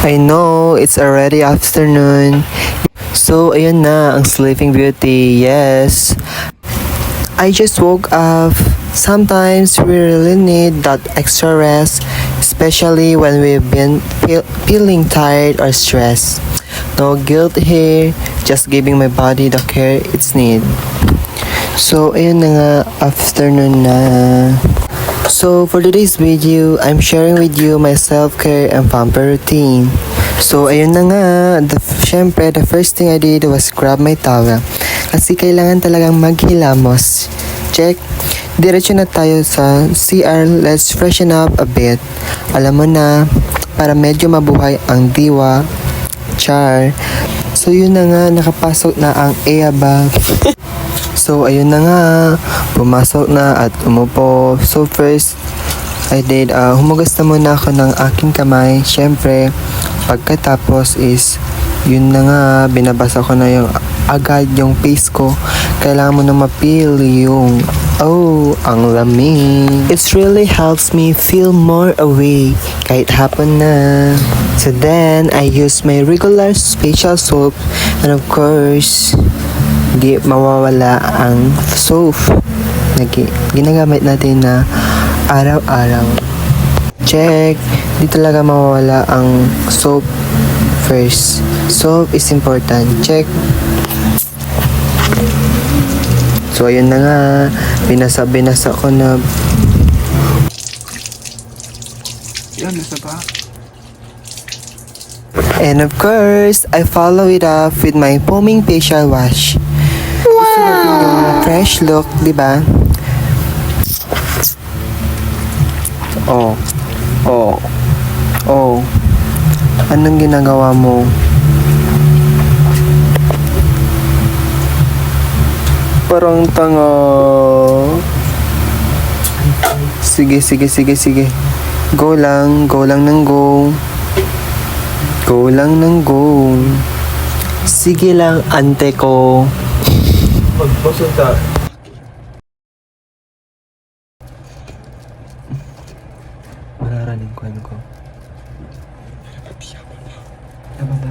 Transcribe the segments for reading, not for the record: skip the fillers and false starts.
I know, it's already afternoon. So, ayun na, ang Sleeping Beauty, yes. I just woke up. Sometimes we really need that extra rest, especially when we've been feeling tired or stressed. No guilt here, just giving my body the care it's need. So, ayun na nga, afternoon na. So, for today's video, I'm sharing with you my self-care and pamper routine. So, ayun na nga, syempre, the first thing I did was grab my towel. Kasi kailangan talagang maghilamos. Check. Diretso na tayo sa CR, let's freshen up a bit. Alam mo na, para medyo mabuhay ang diwa. Char. So, yun na nga, nakapasok na ang Eabag. So, ayun na nga, pumasok na at umupo. So, first, I did, humugas na muna ako ng aking kamay. Syempre, pagkatapos is, yun na nga, binabasa ko na yung agad yung face ko. Kailangan mo na mapil yung, ang lamig. It really helps me feel more awake kahit hapon na. So then, I use my regular facial soap and of course, di mawawala ang soap na ginagamit natin na araw-araw. Check! Di talaga mawawala ang soap first. Soap is important. Check! So, ayun na nga. Binasa ko na. Yan, nasa ba? And of course, I follow it up with my foaming facial wash. Wow! Fresh look, di ba? Anong ginagawa mo? Parang tanga. Sige. Go lang ng go. Go lang ng go. Sige lang, ante ko. Magbusog ka. Mararaning ko ano ko. Tama ba?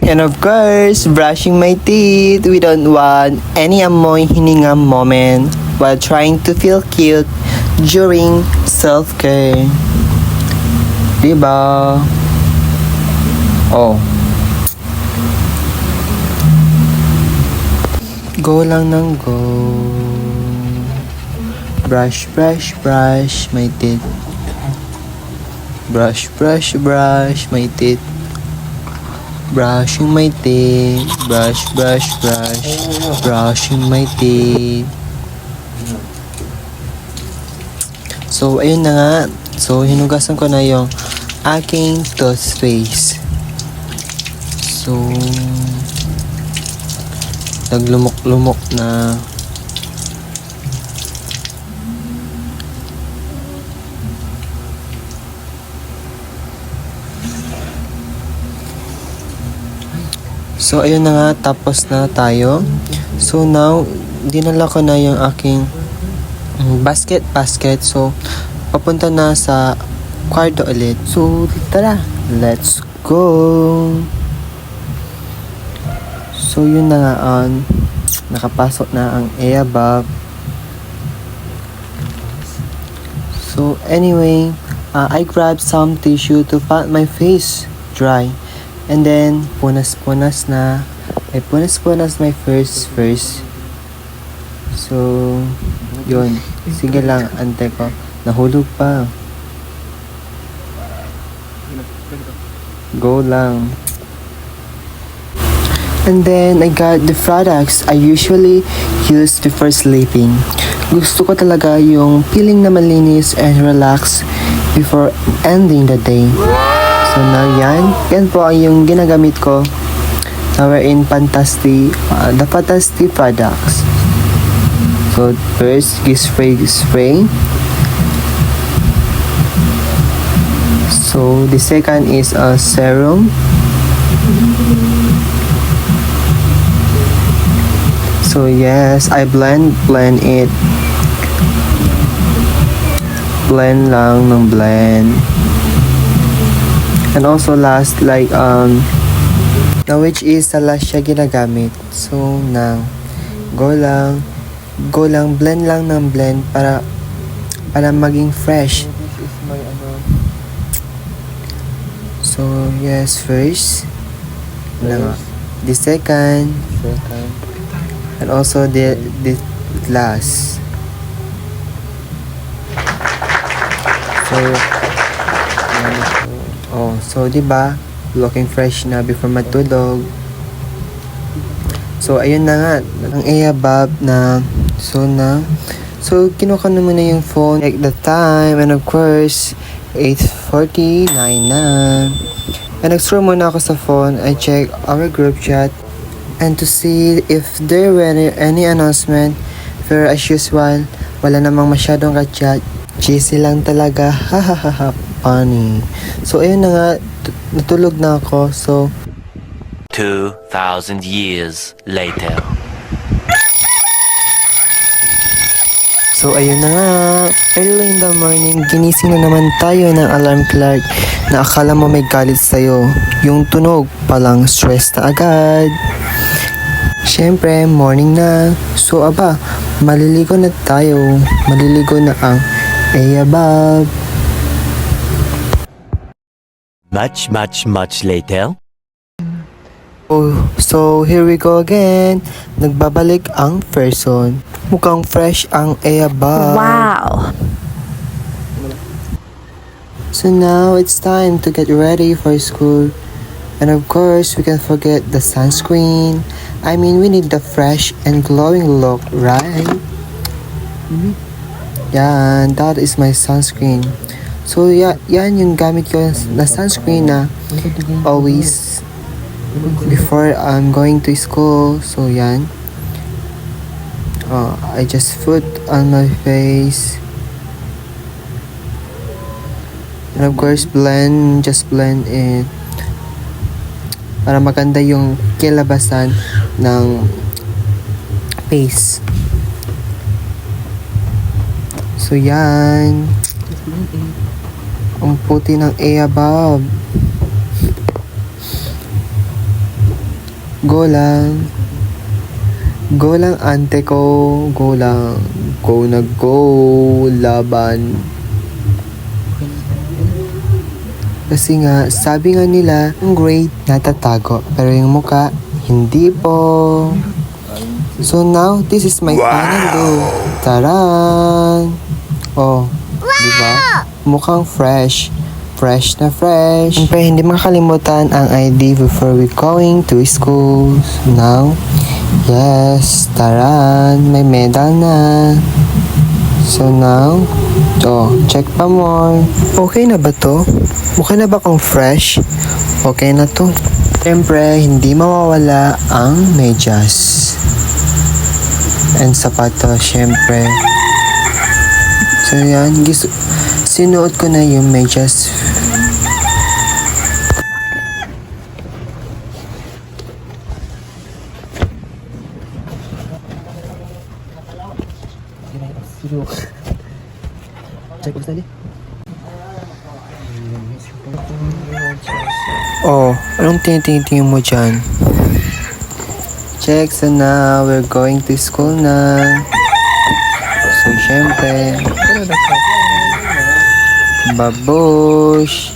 And of course, brushing my teeth. We don't want any amoy hininga moment while trying to feel cute during self-care. Diba? Go lang ng go. Brush my teeth. Brush my teeth. Brushing my teeth. Brushing my teeth. So, ayun na nga. So, hinugasan ko na yung aking toothpaste. So, naglumok-lumok na. So, ayun na nga, tapos na tayo. So, now, dinala ko na yung aking basket. So, papunta na sa kwarto ulit. So, tara, let's go! So, yun na nga, nakapasok na ang Eabag. So, anyway, I grabbed some tissue to pat my face dry. And then, punas-punas na. Ay, punas-punas my first. So, yun. Sige lang, ante ko. Nahulog pa. Go lang. And then I got the products I usually use before sleeping. Gusto ko talaga yung feeling na malinis and relax before ending the day. So now yan po ang yung ginagamit ko. Now we're in the Fantastic products. So first, spray. So the second is a serum. So yes, I blend it. Blend lang ng blend. And also last, like now which is sa last siya ginagamit. So now, go lang, blend lang ng blend para maging fresh. This is my So yes, first, the second, and also the last. So diba, looking fresh na before matulog. So ayun na nga, ang above na. So kinuha ko na muna yung phone, check the time, and of course 8:49 na. And nag-scroll muna ako sa phone. I check our group chat and to see if there were any announcement. Pero as usual, wala namang masyadong ka-chat. Cheesy lang talaga. Hahaha, funny. So ayun na nga, natulog na ako. So 2,000 years later. So ayun na nga, early in the morning, ginising na naman tayo ng alarm clock na akala mo may galit sa'yo. Yung tunog palang stress na agad. Siyempre, morning na. So aba, maliligo na tayo. Maliligo na ang above. Much later. Oh, so here we go again. Nagbabalik ang person. Mukhang fresh ang above. Wow! So now it's time to get ready for school. And of course, we can't forget the sunscreen. I mean, we need the fresh and glowing look, right? Yan, that is my sunscreen. So yan yung gamit ko na sunscreen na always before I'm going to school. So yan. I just put on my face. And of course, just blend it. Para maganda yung kilabasan ng face. So yan. Ang puti ng above. Go lang. Go lang, ante ko. Go lang. Go na go. Laban. Kasi nga, sabi nga nila, yung grade natatago. Pero yung muka, hindi po. So now, this is my final look. Taran! Oh, diba? Mukhang fresh. Fresh na fresh. Siyempre, hindi makakalimutan ang ID before we going to school. Now, yes, taran, may medal na. So now, check pa more. Okay na ba to? Okay na ba kung fresh? Okay na to. Siyempre, hindi mawawala ang medyas. And sapatos, siyempre. So yan, sinuot ko na yung medyas. Oh, anong tinitingin mo dyan? Check, so now we're going to school na. So, syempre, babush.